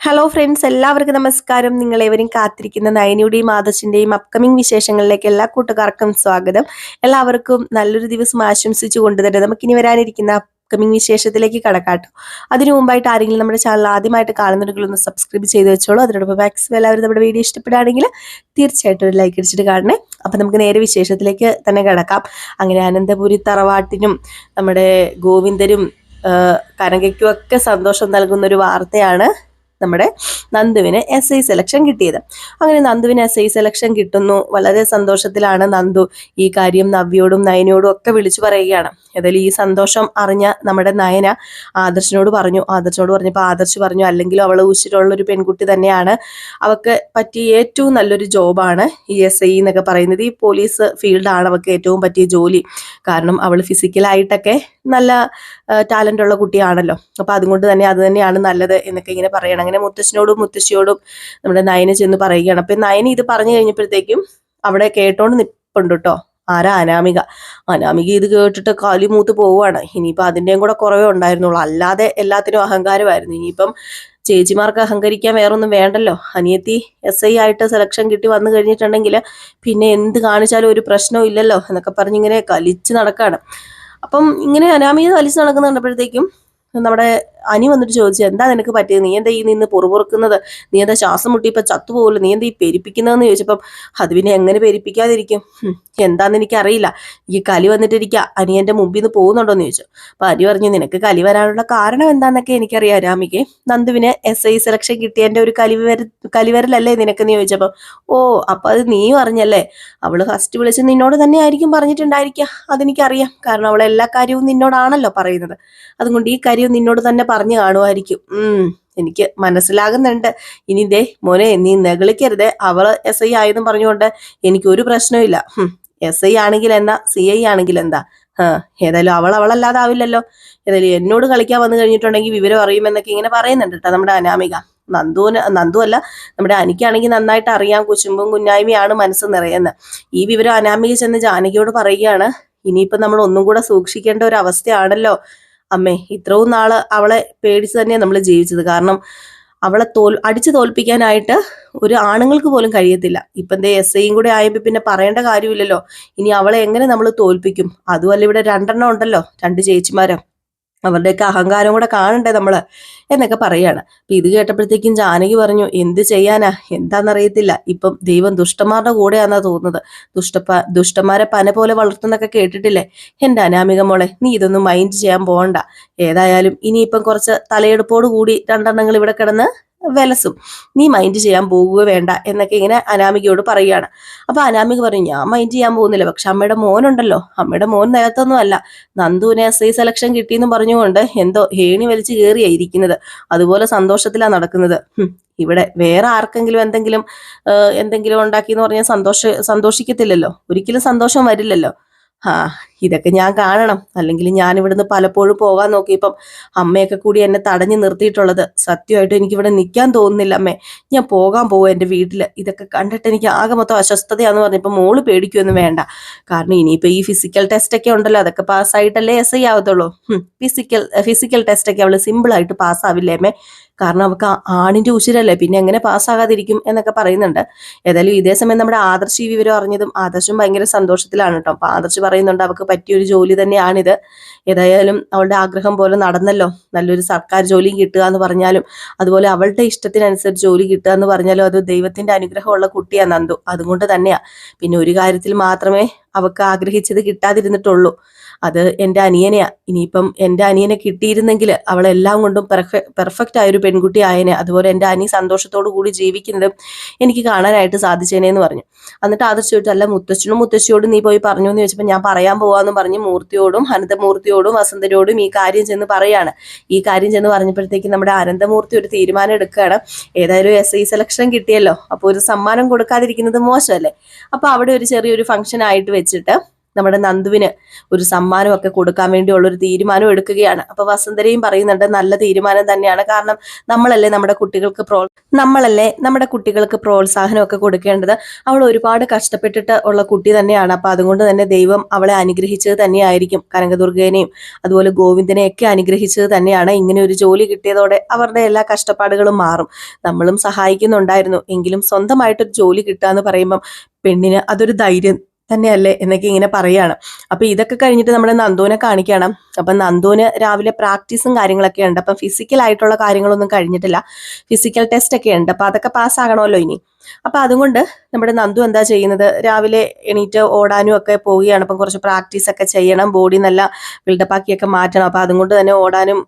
Hello friends, എല്ലാവർക്കും നമസ്കാരം. നിങ്ങളേവരും കാത്തിരിക്കുന്ന നയനിയുടെയും ആദർശിന്റെയും അപ്കമിംഗ് വിശേഷങ്ങളിലേക്ക് എല്ലാ കൂട്ടുകാർക്കും സ്വാഗതം. എല്ലാവർക്കും നല്ലൊരു ദിവസം ആശംസിച്ചു കൊണ്ടുതന്നെ നമുക്കിനി വരാനിരിക്കുന്ന അപ്കമിംഗ് വിശേഷത്തിലേക്ക് കടക്കാട്ടോ. അതിനു മുമ്പായിട്ട് ആരെങ്കിലും നമ്മുടെ ചാനൽ ആദ്യമായിട്ട് കാണുന്നുണ്ടെങ്കിൽ ഒന്ന് സബ്സ്ക്രൈബ് ചെയ്ത് വെച്ചോളൂ. അതിനോടൊപ്പം മാക്സിമം എല്ലാവരും നമ്മുടെ വീഡിയോ ഇഷ്ടപ്പെടുകയാണെങ്കിൽ തീർച്ചയായിട്ടും ഒരു ലൈക്ക് അടിച്ചിട്ട് കാണണേ. അപ്പം നമുക്ക് നേരെ വിശേഷത്തിലേക്ക് തന്നെ കിടക്കാം. അങ്ങനെ അനന്തപുരി തറവാട്ടിനും നമ്മുടെ ഗോവിന്ദനും കനകയ്ക്കും ഒക്കെ സന്തോഷം നൽകുന്ന ഒരു വാർത്തയാണ് നമ്മുടെ നന്ദുവിന് SI സെലക്ഷൻ കിട്ടിയത്. അങ്ങനെ നന്ദുവിന് SI സെലക്ഷൻ കിട്ടുന്നു. വളരെ സന്തോഷത്തിലാണ് നന്ദു. ഈ കാര്യം നവ്യോടും നയനയോടും ഒക്കെ വിളിച്ചു പറയുകയാണ്. ഏതായാലും ഈ സന്തോഷം അറിഞ്ഞ നമ്മുടെ നയന ആദർശിനോട് പറഞ്ഞപ്പോൾ ആദർശ് പറഞ്ഞു, അല്ലെങ്കിലും അവൾ ഉശിരുള്ള ഒരു പെൺകുട്ടി തന്നെയാണ്, അവൾക്ക് പറ്റിയ ഏറ്റവും നല്ലൊരു ജോബാണ് ഈ SI എന്നൊക്കെ പറയുന്നത്. ഈ പോലീസ് ഫീൽഡാണ് അവൾക്ക് ഏറ്റവും പറ്റിയ ജോലി. കാരണം അവൾ ഫിസിക്കലായിട്ടൊക്കെ നല്ല ടാലന്റ് ഉള്ള കുട്ടിയാണല്ലോ. അപ്പൊ അതുകൊണ്ട് തന്നെ അത് തന്നെയാണ് നല്ലത് എന്നൊക്കെ ഇങ്ങനെ പറയണം. അങ്ങനെ മുത്തശ്ശനോടും മുത്തശ്ശിയോടും നമ്മുടെ നയന ചെന്ന് പറയുകയാണ്. അപ്പൊ നയന ഇത് പറഞ്ഞു കഴിഞ്ഞപ്പോഴത്തേക്കും അവിടെ കേട്ടോണ്ട് നിപ്പുണ്ട് കേട്ടോ. ആരാ? അനാമിക ഇത് കേട്ടിട്ട് കാലിമൂത്ത് പോവുകയാണ്. ഇനിയിപ്പം അതിൻ്റെയും കൂടെ കുറവേ ഉണ്ടായിരുന്നുള്ളൂ. അല്ലാതെ എല്ലാത്തിനും അഹങ്കാരമായിരുന്നു. ഇനിയിപ്പം ചേച്ചിമാർക്ക് അഹങ്കരിക്കാൻ വേറൊന്നും വേണ്ടല്ലോ. അനിയത്തി SI ആയിട്ട് സെലക്ഷൻ കിട്ടി വന്നു കഴിഞ്ഞിട്ടുണ്ടെങ്കിൽ പിന്നെ എന്ത് കാണിച്ചാലും ഒരു പ്രശ്നവും ഇല്ലല്ലോ എന്നൊക്കെ പറഞ്ഞിങ്ങനെ കലിച്ച് നടക്കാണ്. അപ്പം ഇങ്ങനെ അനാമിക വലിച്ചു നടക്കുന്ന കണ്ടപ്പോഴത്തേക്കും നമ്മുടെ അനി വന്നിട്ട് ചോദിച്ചു, എന്താ നിനക്ക് പറ്റിയത്? നീ എന്താ ഈ നിന്ന് പൊറുപൊറുക്കുന്നത്? നീ എന്താ ശ്വാസം മുട്ടി ഇപ്പൊ ചത്തുപോകുമല്ലോ? നീ എന്താ ഈ പെരിപ്പിക്കുന്നതെന്ന് ചോദിച്ചപ്പം അത് പിന്നെ എങ്ങനെ പെരിപ്പിക്കാതിരിക്കും, എന്താന്ന് എനിക്കറിയില്ല, ഈ കലി വന്നിട്ടിരിക്കുക, അനിയന്റെ മുമ്പിൽ നിന്ന് പോകുന്നുണ്ടോന്ന് ചോദിച്ചു. അപ്പൊ അനി പറഞ്ഞു, നിനക്ക് കലി വരാനുള്ള കാരണം എന്താന്നൊക്കെ എനിക്കറിയാം അനാമികെ. നന്ദുവിന് SI സെലക്ഷൻ കിട്ടിയതിന്റെ ഒരു കലിവരലല്ലേ നിനക്കെന്ന് ചോദിച്ചപ്പോ, ഓ അപ്പൊ അത് നീയും അറിഞ്ഞല്ലേ? അവള് ഫസ്റ്റ് വിളിച്ച് നിന്നോട് തന്നെ ആയിരിക്കും പറഞ്ഞിട്ടുണ്ടായിരിക്കുക. അതെനിക്കറിയാം, കാരണം അവൾ എല്ലാ കാര്യവും നിന്നോടാണല്ലോ പറയുന്നത്. അതുകൊണ്ട് ഈ കാര്യം നിന്നോട് തന്നെ പറഞ്ഞു കാണുമായിരിക്കും. എനിക്ക് മനസ്സിലാകുന്നുണ്ട്. ഇനി ദേ മോനെ, നീ നെഗളിക്കരുതേ. അവള് SI ആയെന്നും പറഞ്ഞുകൊണ്ട് എനിക്ക് ഒരു പ്രശ്നമില്ല. SI ആണെങ്കിൽ എന്താ, CI ആണെങ്കിൽ എന്താ? ഏതായാലും അവളല്ലാതെ ആവില്ലല്ലോ. ഏതായാലും എന്നോട് കളിക്കാൻ വന്നു കഴിഞ്ഞിട്ടുണ്ടെങ്കിൽ വിവരം അറിയുമെന്നൊക്കെ ഇങ്ങനെ പറയുന്നുണ്ട് കേട്ടോ നമ്മുടെ അനാമിക. നന്ദു അല്ല, നമ്മുടെ അനിക്കാണെങ്കിൽ നന്നായിട്ട് അറിയാം, കുശുമ്പും കുഞ്ഞായ്മയാണ് മനസ്സ് നിറയുന്നത്. ഈ വിവരം അനാമിക ചെന്ന് ജാനകിയോട് പറയുകയാണ്. ഇനിയിപ്പം നമ്മൾ ഒന്നും കൂടെ സൂക്ഷിക്കേണ്ട ഒരു അവസ്ഥയാണല്ലോ അമ്മേ. ഇത്രയും നാള് അവളെ പേടിച്ച് തന്നെയാണ് നമ്മൾ ജീവിച്ചത്. കാരണം അവളെ അടിച്ചു തോൽപ്പിക്കാനായിട്ട് ഒരു ആണുങ്ങൾക്ക് പോലും കഴിയത്തില്ല. ഇപ്പം എന്തേ SIയും കൂടെ ആയപ്പോൾ പിന്നെ പറയേണ്ട കാര്യമില്ലല്ലോ. ഇനി അവളെ എങ്ങനെ നമ്മൾ തോൽപ്പിക്കും? അതുമല്ല ഇവിടെ 2 ഉണ്ടല്ലോ, 2 ചേച്ചിമാരും. അവരുടെയൊക്കെ അഹങ്കാരം കൂടെ കാണണ്ടേ നമ്മള് എന്നൊക്കെ പറയാണ്. അപ്പൊ ഇത് കേട്ടപ്പോഴത്തേക്കും ജാനകി പറഞ്ഞു, എന്ത് ചെയ്യാനാ, എന്താണെന്നറിയത്തില്ല. ഇപ്പം ദൈവം ദുഷ്ടന്മാരുടെ കൂടെയാന്നാ തോന്നുന്നത്. ദുഷ്ടന്മാരെ പന പോലെ വളർത്തുന്നൊക്കെ കേട്ടിട്ടില്ലേ? എന്റെ അനാമിക മോളെ, നീ ഇതൊന്നും മൈൻഡ് ചെയ്യാൻ പോകണ്ട. ഏതായാലും ഇനിയിപ്പം കുറച്ച് തലയെടുപ്പോട് കൂടി 2 ഇവിടെ കിടന്ന് വിലസും. നീ മൈൻഡ് ചെയ്യാൻ പോകുക വേണ്ട എന്നൊക്കെ ഇങ്ങനെ അനാമികയോട് പറയുകയാണ്. അപ്പൊ അനാമിക പറയും, ഞാൻ മൈൻഡ് ചെയ്യാൻ പോകുന്നില്ല, പക്ഷെ അമ്മയുടെ മോനുണ്ടല്ലോ, അമ്മയുടെ മോൻ നേരത്തൊന്നും അല്ല, നന്ദുവിന് SI സെലക്ഷൻ കിട്ടിയെന്ന് പറഞ്ഞുകൊണ്ട് എന്തോ ഏണി വലിച്ചു കയറിയായിരിക്കുന്നത്. അതുപോലെ സന്തോഷത്തിലാണ് നടക്കുന്നത്. ഇവിടെ വേറെ ആർക്കെങ്കിലും എന്തെങ്കിലും ഉണ്ടാക്കി എന്ന് പറഞ്ഞാൽ സന്തോഷിക്കത്തില്ലല്ലോ, ഒരിക്കലും സന്തോഷം വരില്ലല്ലോ. ഇതൊക്കെ ഞാൻ കാണണം. അല്ലെങ്കിൽ ഞാൻ ഇവിടുന്ന് പലപ്പോഴും പോകാൻ നോക്കിയപ്പം അമ്മയൊക്കെ കൂടി എന്നെ തടഞ്ഞു നിർത്തിയിട്ടുള്ളത്. സത്യമായിട്ടും എനിക്കിവിടെ നിൽക്കാൻ തോന്നുന്നില്ല അമ്മേ, ഞാൻ പോകാൻ പോവാ എൻ്റെ വീട്ടിൽ. ഇതൊക്കെ കണ്ടിട്ട് എനിക്ക് ആകെ മൊത്തം അസ്വസ്ഥതയാന്ന് പറഞ്ഞപ്പോൾ മോള് പേടിക്കൊന്നും വേണ്ട. കാരണം ഇനിയിപ്പോൾ ഈ ഫിസിക്കൽ ടെസ്റ്റ് ഒക്കെ ഉണ്ടല്ലോ, അതൊക്കെ പാസ്സായിട്ടല്ലേ SI ആവത്തുള്ളൂ. ഫിസിക്കൽ ടെസ്റ്റ് ഒക്കെ അവള് സിമ്പിളായിട്ട് പാസ്സാവില്ലേ അമ്മേ? കാരണം അവൾക്ക് ആണിന്റെ ഉശിരല്ലേ, പിന്നെ എങ്ങനെ പാസ്സാകാതിരിക്കും എന്നൊക്കെ പറയുന്നുണ്ട്. ഏതായാലും ഇതേ സമയം നമ്മുടെ ആദർശ് ഈ വിവരം അറിഞ്ഞതും ആദർശും ഭയങ്കര സന്തോഷത്തിലാണ് കേട്ടോ. അപ്പൊ ആദർശ് പറയുന്നുണ്ട്, അവൾക്ക് പറ്റിയൊരു ജോലി തന്നെയാണിത്. ഏതായാലും അവളുടെ ആഗ്രഹം പോലെ നടന്നല്ലോ. നല്ലൊരു സർക്കാർ ജോലിയും കിട്ടുക എന്ന് പറഞ്ഞാലും, അതുപോലെ അവളുടെ ഇഷ്ടത്തിനനുസരിച്ച് ജോലി കിട്ടുക എന്ന് പറഞ്ഞാലും, അത് ദൈവത്തിന്റെ അനുഗ്രഹമുള്ള കുട്ടിയാ നന്ദു. അതുകൊണ്ട് തന്നെയാ. പിന്നെ ഒരു കാര്യത്തിൽ മാത്രമേ അവൾക്ക് ആഗ്രഹിച്ചത് കിട്ടാതിരുന്നിട്ടുള്ളൂ, അത് എൻ്റെ അനിയനെയാ. ഇനിയിപ്പം എൻ്റെ അനിയനെ കിട്ടിയിരുന്നെങ്കിൽ അവളെല്ലാം കൊണ്ടും പെർഫെക്റ്റ് ആയൊരു പെൺകുട്ടി ആയനെ. അതുപോലെ എൻ്റെ അനി സന്തോഷത്തോടു കൂടി ജീവിക്കുന്നതും എനിക്ക് കാണാനായിട്ട് സാധിച്ചേനെ എന്ന് പറഞ്ഞു. എന്നിട്ട് ആദർശ് ചോദിച്ചു, അല്ല മുത്തശ്ശിയോടും നീ പോയി പറഞ്ഞു എന്ന് ചോദിച്ചപ്പോൾ ഞാൻ പറയാൻ പോവാന്ന് പറഞ്ഞ് മൂർത്തിയോടും അനന്തമൂർത്തിയോടും വസന്തരോടും ഈ കാര്യം ചെന്ന് പറയാണ്. ഈ കാര്യം ചെന്ന് പറഞ്ഞപ്പോഴത്തേക്ക് നമ്മുടെ അനന്തമൂർത്തി ഒരു തീരുമാനം എടുക്കുകയാണ്. ഏതായാലും SI സെലക്ഷൻ കിട്ടിയല്ലോ, അപ്പോൾ ഒരു സമ്മാനം കൊടുക്കാതിരിക്കുന്നത് മോശമല്ലേ? അപ്പൊ അവിടെ ഒരു ചെറിയൊരു ഫംഗ്ഷൻ ആയിട്ട് വെച്ചിട്ട് നമ്മുടെ നന്ദുവിന് ഒരു സമ്മാനമൊക്കെ കൊടുക്കാൻ വേണ്ടിയുള്ള ഒരു തീരുമാനം എടുക്കുകയാണ്. അപ്പൊ വസുന്ധരയും പറയുന്നുണ്ട് നല്ല തീരുമാനം തന്നെയാണ്. കാരണം നമ്മളല്ലേ നമ്മുടെ കുട്ടികൾക്ക് പ്രോത്സാഹനമൊക്കെ കൊടുക്കേണ്ടത്. അവൾ ഒരുപാട് കഷ്ടപ്പെട്ടിട്ട് ഉള്ള കുട്ടി തന്നെയാണ്. അപ്പൊ അതുകൊണ്ട് തന്നെ ദൈവം അവളെ അനുഗ്രഹിച്ചത് തന്നെയായിരിക്കും. കനകദുർഗേനെയും അതുപോലെ ഗോവിന്ദനെയൊക്കെ അനുഗ്രഹിച്ചത് തന്നെയാണ്. ഇങ്ങനെ ഒരു ജോലി കിട്ടിയതോടെ അവരുടെ എല്ലാ കഷ്ടപ്പാടുകളും മാറും. നമ്മളും സഹായിക്കുന്നുണ്ടായിരുന്നു, എങ്കിലും സ്വന്തമായിട്ടൊരു ജോലി കിട്ടുക എന്ന് പറയുമ്പം പെണ്ണിന് അതൊരു ധൈര്യം തന്നെയല്ലേ എന്നൊക്കെ ഇങ്ങനെ പറയാണ്. അപ്പൊ ഇതൊക്കെ കഴിഞ്ഞിട്ട് നമ്മുടെ നന്ദുവിനെ കാണിക്കണം. അപ്പൊ നന്ദുവിന് രാവിലെ പ്രാക്ടീസും കാര്യങ്ങളൊക്കെ ഉണ്ട്. അപ്പം ഫിസിക്കൽ ആയിട്ടുള്ള കാര്യങ്ങളൊന്നും കഴിഞ്ഞിട്ടില്ല, ഫിസിക്കൽ ടെസ്റ്റ് ഒക്കെ ഉണ്ട്. അപ്പൊ അതൊക്കെ പാസ്സാകണമല്ലോ ഇനി. അപ്പൊ അതുകൊണ്ട് നമ്മുടെ നന്ദു എന്താ ചെയ്യുന്നത്, രാവിലെ എണീറ്റ് ഓടാനും ഒക്കെ പോവുകയാണ്. അപ്പം കുറച്ച് പ്രാക്ടീസ് ഒക്കെ ചെയ്യണം, ബോഡി നല്ല ബിൽഡപ്പാക്കിയൊക്കെ മാറ്റണം. അപ്പൊ അതുകൊണ്ട് തന്നെ ഓടാനും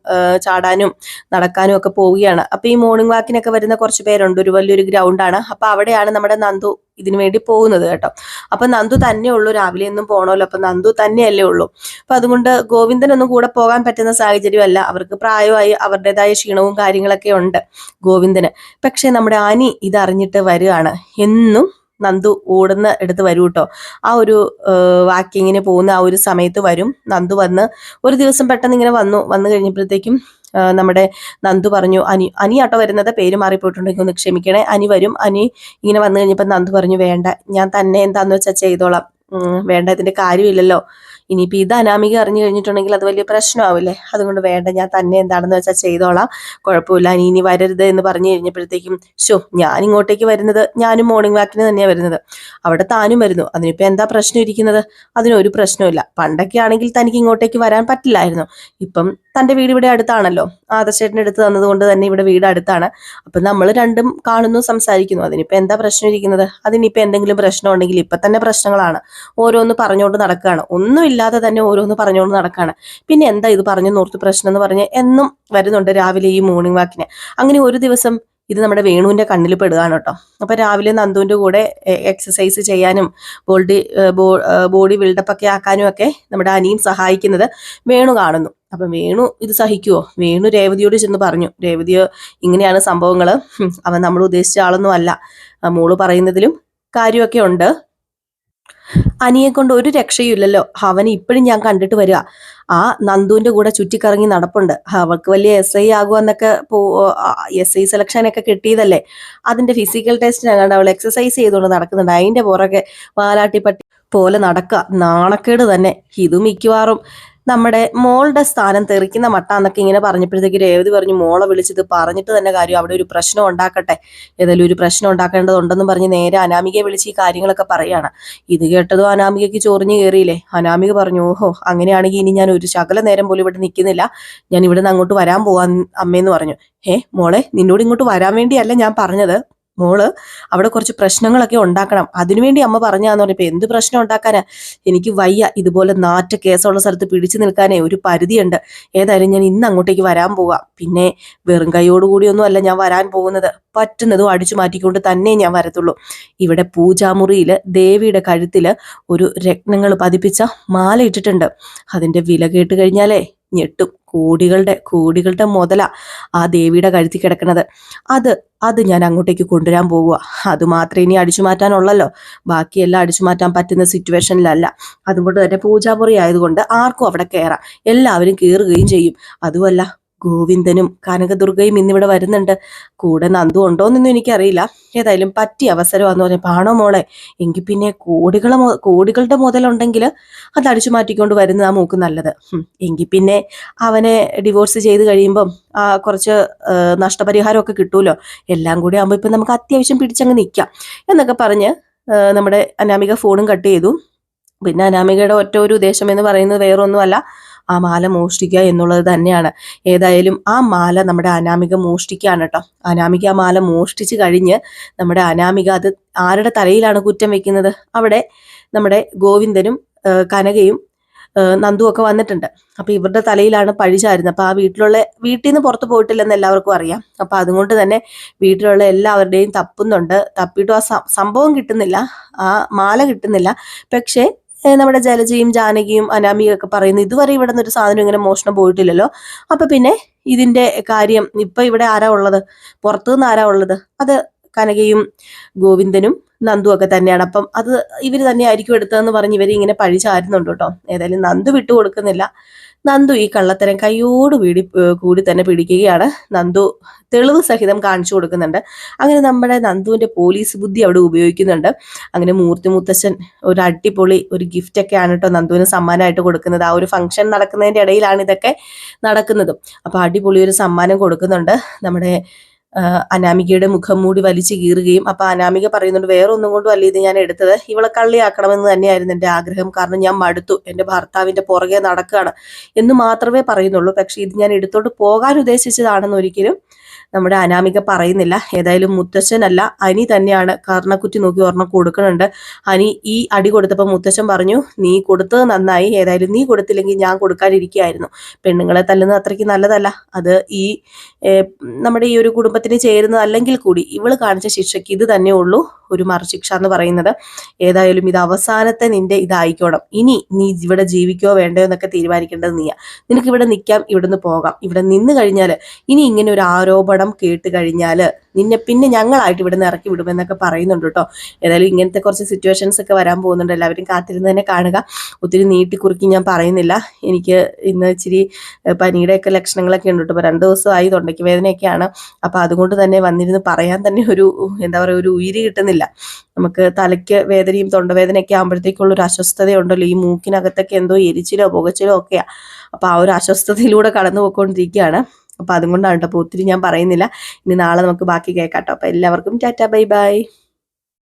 ചാടാനും നടക്കാനും ഒക്കെ പോവുകയാണ്. അപ്പൊ ഈ മോർണിംഗ് വാക്കിനൊക്കെ വരുന്ന കുറച്ച് പേരുണ്ട്, ഒരു വലിയൊരു ഗ്രൗണ്ടാണ്. അപ്പൊ അവിടെയാണ് നമ്മുടെ നന്ദു ഇതിനു വേണ്ടി പോകുന്നത് കേട്ടോ. അപ്പൊ നന്ദു തന്നെ ഉള്ളൂ, രാവിലെ ഒന്നും പോകണമല്ലോ, അപ്പൊ നന്ദു തന്നെയല്ലേ ഉള്ളൂ. അപ്പൊ അതുകൊണ്ട് ഗോവിന്ദനൊന്നും കൂടെ പോകാൻ പറ്റുന്ന സാഹചര്യമല്ല, അവർക്ക് പ്രായമായി അവരുടേതായ ക്ഷീണവും കാര്യങ്ങളൊക്കെ ഉണ്ട് ഗോവിന്ദന്. പക്ഷെ നമ്മുടെ അനി ഇതറിഞ്ഞിട്ട് വരികയാണ്. എന്നും നന്ദു ഓടുന്ന എടുത്ത് വരും കേട്ടോ. ആ ഒരു വാക്കിങ്ങിന് പോകുന്ന ആ ഒരു സമയത്ത് വരും. നന്ദു വന്ന് ഒരു ദിവസം പെട്ടെന്ന് ഇങ്ങനെ വന്നു കഴിഞ്ഞപ്പോഴത്തേക്കും നമ്മുടെ നന്ദു പറഞ്ഞു, അനി ആട്ടോ വരുന്നത്, പേര് മാറിപ്പോയിട്ടുണ്ടെങ്കിൽ ഒന്ന് ക്ഷമിക്കണേ. അനി വരും. അനി ഇങ്ങനെ വന്നു കഴിഞ്ഞപ്പോൾ നന്ദു പറഞ്ഞു, വേണ്ട ഞാൻ തന്നെ എന്താന്ന് വെച്ചാൽ ചെയ്തോളാം, വേണ്ട ഇതിന്റെ കാര്യമില്ലല്ലോ, ഇനിയിപ്പോൾ ഇത് അനാമിക അറിഞ്ഞു കഴിഞ്ഞിട്ടുണ്ടെങ്കിൽ അത് വലിയ പ്രശ്നമാവില്ലേ, അതുകൊണ്ട് വേണ്ട ഞാൻ തന്നെ എന്താണെന്ന് വെച്ചാൽ ചെയ്തോളാം, കുഴപ്പമില്ല, ഇനി വരരുത് എന്ന് പറഞ്ഞു കഴിഞ്ഞപ്പോഴത്തേക്കും ഞാൻ ഇങ്ങോട്ടേക്ക് വരുന്നത്, ഞാനും മോർണിംഗ് വാക്കിന് തന്നെയാണ് വരുന്നത്, അവിടെ താനും വരുന്നു, അതിനിപ്പോൾ എന്താ പ്രശ്നം ഇരിക്കുന്നത്, അതിനൊരു പ്രശ്നമില്ല, പണ്ടൊക്കെ ആണെങ്കിൽ തനിക്ക് ഇങ്ങോട്ടേക്ക് വരാൻ പറ്റില്ലായിരുന്നു, ഇപ്പം തൻ്റെ വീട് ഇവിടെ അടുത്താണല്ലോ, ആദർശേട്ടൻ്റെ അടുത്ത് തന്നതുകൊണ്ട് തന്നെ ഇവിടെ വീട് അടുത്താണ്, അപ്പം നമ്മൾ രണ്ടും കാണുന്നു സംസാരിക്കുന്നു, അതിനിപ്പോൾ എന്താ പ്രശ്നം ഇരിക്കുന്നത്, അതിനിപ്പോൾ എന്തെങ്കിലും പ്രശ്നം ഉണ്ടെങ്കിൽ ഇപ്പം തന്നെ പ്രശ്നങ്ങളാണ്, ഓരോന്ന് പറഞ്ഞുകൊണ്ട് നടക്കുകയാണ്, ഒന്നുമില്ലാതെ തന്നെ ഓരോന്ന് പറഞ്ഞുകൊണ്ട് നടക്കുകയാണ്, പിന്നെ എന്താ ഇത് പറഞ്ഞു നോർത്ത് പ്രശ്നം എന്ന് പറഞ്ഞ് എന്നും വരുന്നുണ്ട് രാവിലെ ഈ മോർണിംഗ് വാക്കിന്. അങ്ങനെ ഒരു ദിവസം ഇത് നമ്മുടെ വേണുവിന്റെ കണ്ണിൽ പെടുകയാണ് കേട്ടോ. അപ്പൊ രാവിലെ നന്ദുവിന്റെ കൂടെ എക്സസൈസ് ചെയ്യാനും ബോഡി ബിൽഡപ്പ് ഒക്കെ ആക്കാനും ഒക്കെ നമ്മുടെ അനിയും സഹായിക്കുന്നത് വേണു കാണുന്നു. അപ്പൊ വേണു ഇത് സഹിക്കുവോ? വേണു രേവതിയോട് ചെന്ന് പറഞ്ഞു, രേവതിയോ ഇങ്ങനെയാണ് സംഭവങ്ങള്, അവൻ നമ്മൾ ഉദ്ദേശിച്ച ആളൊന്നും അല്ല, മോള് പറയുന്നതിലും കാര്യമൊക്കെ ഉണ്ട്, അനിയെ കൊണ്ട് ഒരു രക്ഷയുമില്ലല്ലോ, അവനെ ഇപ്പോഴും ഞാൻ കണ്ടിട്ട് വരിക, ആ നന്ദുവിന്റെ കൂടെ ചുറ്റിക്കറങ്ങി നടപ്പുണ്ട്, അവൾക്ക് വലിയ SI ആകുമെന്നൊക്കെ SI സെലക്ഷനൊക്കെ കിട്ടിയതല്ലേ, അതിന്റെ ഫിസിക്കൽ ടെസ്റ്റിനകണ്ട് അവൾ എക്സസൈസ് ചെയ്തുകൊണ്ട് നടക്കുന്നുണ്ട്, അതിന്റെ പുറകെ വാലാട്ടിപ്പട്ടി പോലെ നടക്കുക, നാണക്കേട് തന്നെ. ഇത് മിക്കവാറും നമ്മുടെ മോളുടെ സ്ഥാനം തെറിക്കുന്ന മട്ടാന്നൊക്കെ ഇങ്ങനെ പറഞ്ഞപ്പോഴത്തേക്ക് രേവതി പറഞ്ഞു, മോളെ വിളിച്ചത് പറഞ്ഞിട്ട് തന്നെ കാര്യം, അവിടെ ഒരു പ്രശ്നം ഉണ്ടാക്കട്ടെ, ഏതായാലും ഒരു പ്രശ്നം ഉണ്ടാക്കേണ്ടതുണ്ടെന്നും പറഞ്ഞ് നേരെ അനാമികയെ വിളിച്ച് ഈ കാര്യങ്ങളൊക്കെ പറയാണ്. ഇത് കേട്ടതും അനാമികയ്ക്ക് ചൊറിഞ്ഞു കയറിയില്ലേ. അനാമിക പറഞ്ഞു, ഓഹോ അങ്ങനെയാണെങ്കിൽ ഇനി ഞാൻ ഒരു ശകല നേരം പോലും ഇവിടെ നിൽക്കുന്നില്ല, ഞാൻ ഇവിടെ നിന്ന് അങ്ങോട്ട് വരാൻ പോവാൻ അമ്മയെന്ന് പറഞ്ഞു. മോളെ നിന്നോട് ഇങ്ങോട്ട് വരാൻ വേണ്ടിയല്ല ഞാൻ പറഞ്ഞത്, മോള് അവിടെ കുറച്ച് പ്രശ്നങ്ങളൊക്കെ ഉണ്ടാക്കണം, അതിനുവേണ്ടി അമ്മ പറഞ്ഞാന്ന് പറഞ്ഞപ്പോ എന്ത് പ്രശ്നം ഉണ്ടാക്കാനാ, എനിക്ക് വയ്യ, ഇതുപോലെ നാറ്റ കേസുള്ള സ്ഥലത്ത് പിടിച്ചു നിൽക്കാനേ ഒരു പരിധിയുണ്ട്, ഏതായാലും ഞാൻ ഇന്ന് അങ്ങോട്ടേക്ക് വരാൻ പോവാം, പിന്നെ വെറും കൈയോടുകൂടിയൊന്നും അല്ല ഞാൻ വരാൻ പോകുന്നത്, പറ്റുന്നതും അടിച്ചു മാറ്റിക്കൊണ്ട് തന്നെ ഞാൻ വരത്തുള്ളൂ, ഇവിടെ പൂജാമുറിയില് ദേവിയുടെ കഴുത്തില് ഒരു രത്നങ്ങൾ പതിപ്പിച്ച മാല ഇട്ടിട്ടുണ്ട്, അതിന്റെ വില കേട്ട് കഴിഞ്ഞാലേ ഞെട്ടും, കോടികളുടെ മുതല ആ ദേവിയുടെ കഴുത്തി കിടക്കുന്നത്, അത് ഞാൻ അങ്ങോട്ടേക്ക് കൊണ്ടുവരാൻ പോകുക, അത് മാത്രമേ ഇനി അടിച്ചു മാറ്റാനുള്ളല്ലോ, ബാക്കിയെല്ലാം അടിച്ചു മാറ്റാൻ പറ്റുന്ന സിറ്റുവേഷനിലല്ല, അതുകൊണ്ട് തന്നെ പൂജാമുറി ആയതുകൊണ്ട് ആർക്കും അവിടെ കയറാം, എല്ലാവരും കയറുകയും ചെയ്യും, അതുമല്ല ഗോവിന്ദനും കനകദുർഗയും ഇന്നിവിടെ വരുന്നുണ്ട്, കൂടെ നന്ദു ഉണ്ടോന്നൊന്നും എനിക്കറിയില്ല, ഏതായാലും പറ്റിയ അവസരമാന്ന് പറഞ്ഞപ്പോൾ ആണോ മോളെ, എങ്കിൽ പിന്നെ കോടികളുടെ മുതലുണ്ടെങ്കിൽ അത് അടിച്ചു മാറ്റിക്കൊണ്ട് വരുന്നതാ മോക്ക് നല്ലത്, എങ്കിൽ പിന്നെ അവനെ ഡിവോഴ്സ് ചെയ്ത് കഴിയുമ്പം കുറച്ച് നഷ്ടപരിഹാരമൊക്കെ കിട്ടുമല്ലോ, എല്ലാം കൂടി ആകുമ്പോൾ ഇപ്പം നമുക്ക് അത്യാവശ്യം പിടിച്ചങ്ങ് നിൽക്കാം എന്നൊക്കെ പറഞ്ഞ് നമ്മുടെ അനാമിക ഫോണും കട്ട് ചെയ്തു. പിന്നെ അനാമികയുടെ ഒറ്റ ഒരു ഉദ്ദേശം എന്ന് പറയുന്നത് വേറൊന്നുമല്ല, ആ മാല മോഷ്ടിക്കുക എന്നുള്ളത് തന്നെയാണ്. ഏതായാലും ആ മാല നമ്മുടെ അനാമിക മോഷ്ടിക്കുകയാണ് കേട്ടോ. അനാമിക ആ മാല മോഷ്ടിച്ച് കഴിഞ്ഞ് നമ്മുടെ അനാമിക അത് ആരുടെ തലയിലാണ് കുറ്റം വെക്കുന്നത്, അവിടെ നമ്മുടെ ഗോവിന്ദനും കനകയും നന്ദു ഒക്കെ വന്നിട്ടുണ്ട്. അപ്പൊ ഇവരുടെ തലയിലാണ് പഴി ചാരുന്നത്. അപ്പൊ ആ വീട്ടിൽ നിന്ന് പുറത്തു പോയിട്ടില്ലെന്ന് എല്ലാവർക്കും അറിയാം. അപ്പൊ അതുകൊണ്ട് തന്നെ വീട്ടിലുള്ള എല്ലാവരുടെയും തപ്പുന്നുണ്ട്. തപ്പിയിട്ടും ആ സംഭവം കിട്ടുന്നില്ല, ആ മാല കിട്ടുന്നില്ല. പക്ഷേ നമ്മുടെ ജലജയും ജാനകിയും അനാമികയൊക്കെ പറയുന്നു, ഇതുവരെ ഇവിടെ നിന്ന് ഒരു സാധനം ഇങ്ങനെ മോഷണം പോയിട്ടില്ലല്ലോ, അപ്പൊ പിന്നെ ഇതിന്റെ കാര്യം ഇപ്പൊ ഇവിടെ ആരാ ഉള്ളത്, പുറത്തുനിന്ന് ആരാ ഉള്ളത്, അത് കനകയും ഗോവിന്ദനും നന്ദു ഒക്കെ തന്നെയാണ്. അപ്പം അത് ഇവർ തന്നെ ആയിരിക്കും എടുത്തതെന്ന് പറഞ്ഞ് ഇവർ ഇങ്ങനെ പഴി ചാരുന്നുണ്ട് കേട്ടോ. ഏതായാലും നന്ദു വിട്ടുകൊടുക്കുന്നില്ല. നന്ദു ഈ കള്ളത്തരം കൈയോട് കൂടി തന്നെ പിടിക്കുകയാണ്. നന്ദു തെളിവ് സഹിതം കാണിച്ചു കൊടുക്കുന്നുണ്ട്. അങ്ങനെ നമ്മുടെ നന്ദുവിന്റെ പോലീസ് ബുദ്ധി അവിടെ ഉപയോഗിക്കുന്നുണ്ട്. അങ്ങനെ മൂർത്തി മുത്തശ്ശൻ ഒരു അടിപൊളി ഒരു ഗിഫ്റ്റ് ഒക്കെയാണ് കേട്ടോ നന്ദുവിന് സമ്മാനമായിട്ട് കൊടുക്കുന്നത്. ആ ഒരു ഫംഗ്ഷൻ നടക്കുന്നതിന്റെ ഇടയിലാണ് ഇതൊക്കെ നടക്കുന്നതും. അപ്പൊ അടിപൊളി ഒരു സമ്മാനം കൊടുക്കുന്നുണ്ട്. നമ്മുടെ അനാമികയുടെ മുഖം മൂടി വലിച്ചു കീറുകയും അപ്പൊ അനാമിക പറയുന്നുണ്ട്, വേറെ ഒന്നും കൊണ്ടും അല്ല ഇത് ഞാൻ എടുത്തത്, ഇവളെ കള്ളിയാക്കണമെന്ന് തന്നെയായിരുന്നു എൻ്റെ ആഗ്രഹം. കാരണം ഞാൻ മടുത്തു, എൻ്റെ ഭർത്താവിന്റെ പുറകെ നടക്കുകയാണ് എന്ന് മാത്രമേ പറയുന്നുള്ളൂ. പക്ഷെ ഇത് ഞാൻ എടുത്തോണ്ട് പോകാൻ ഉദ്ദേശിച്ചതാണെന്ന് ഒരിക്കലും നമ്മുടെ അനാമിക പറയുന്നില്ല. ഏതായാലും മുത്തശ്ശനല്ല അനി തന്നെയാണ് കർണക്കുറ്റി നോക്കി ഒരെണ്ണം കൊടുക്കുന്നുണ്ട്. അനി ഈ അടി കൊടുത്തപ്പോൾ മുത്തശ്ശൻ പറഞ്ഞു, നീ കൊടുത്തത് നന്നായി, ഏതായാലും നീ കൊടുത്തില്ലെങ്കിൽ ഞാൻ കൊടുക്കാനിരിക്കുകയായിരുന്നു. പെണ്ണുങ്ങളെ തല്ലുന്നത് അത്രയ്ക്ക് നല്ലതല്ല, അത് ഈ നമ്മുടെ ഈ ഒരു കുടുംബത്തിന് ചേരുന്നതല്ലെങ്കിൽ കൂടി ഇവള് കാണിച്ച ശിക്ഷയ്ക്ക് ഇത് തന്നെ ഉള്ളൂ ഒരു മറുശിക്ഷ എന്ന് പറയുന്നത്. ഏതായാലും ഇത് അവസാനത്തെ നിന്റെ ഇതായിക്കോണം. ഇനി നീ ഇവിടെ ജീവിക്കോ വേണ്ടോ എന്നൊക്കെ തീരുമാനിക്കേണ്ടത് നീയാ. നിനക്ക് ഇവിടെ നിൽക്കാം, ഇവിടുന്ന് പോകാം. ഇവിടെ നിന്ന് കഴിഞ്ഞാൽ ഇനി ഇങ്ങനെ ഒരു ആരോപണം കേട്ട് കഴിഞ്ഞാൽ നിന്നെ പിന്നെ ഞങ്ങളായിട്ട് ഇവിടെ നിന്ന് ഇറക്കി വിടുമെന്നൊക്കെ പറയുന്നുണ്ട് കേട്ടോ. ഏതായാലും ഇങ്ങനത്തെ കുറച്ച് സിറ്റുവേഷൻസ് ഒക്കെ വരാൻ പോകുന്നുണ്ട്. എല്ലാവരും കാത്തിരുന്ന് തന്നെ കാണുക. ഒത്തിരി നീട്ടിക്കുറുക്കി ഞാൻ പറയുന്നില്ല. എനിക്ക് ഇന്ന് ഇച്ചിരി പനിയുടെയൊക്കെ ലക്ഷണങ്ങളൊക്കെ ഉണ്ട് കേട്ടോ. 2 ദിവസമായി തൊണ്ടയ്ക്ക് വേദനയൊക്കെയാണ്. അപ്പം അതുകൊണ്ട് തന്നെ വന്നിരുന്ന് പറയാൻ തന്നെ ഒരു എന്താ പറയുക, ഒരു ഉയിര് കിട്ടുന്നില്ല. നമുക്ക് തലയ്ക്ക് വേദനയും തൊണ്ടവേദനയൊക്കെ ആകുമ്പോഴത്തേക്കുള്ള ഒരു അസ്വസ്ഥതയുണ്ടല്ലോ. ഈ മൂക്കിനകത്തൊക്കെ എന്തോ എരിച്ചിലോ പുകച്ചിലോ ഒക്കെയാ. അപ്പൊ ആ ഒരു അസ്വസ്ഥതയിലൂടെ കടന്നു പോയിക്കൊണ്ടിരിക്കുകയാണ്. അപ്പൊ അതുകൊണ്ടാണ് കേട്ടോ. അപ്പോൾ ഒത്തിരി ഞാൻ പറയുന്നില്ല. ഇനി നാളെ നമുക്ക് ബാക്കി കേൾക്കാം കേട്ടോ. അപ്പൊ എല്ലാവർക്കും ടാറ്റാ, ബൈ ബൈ.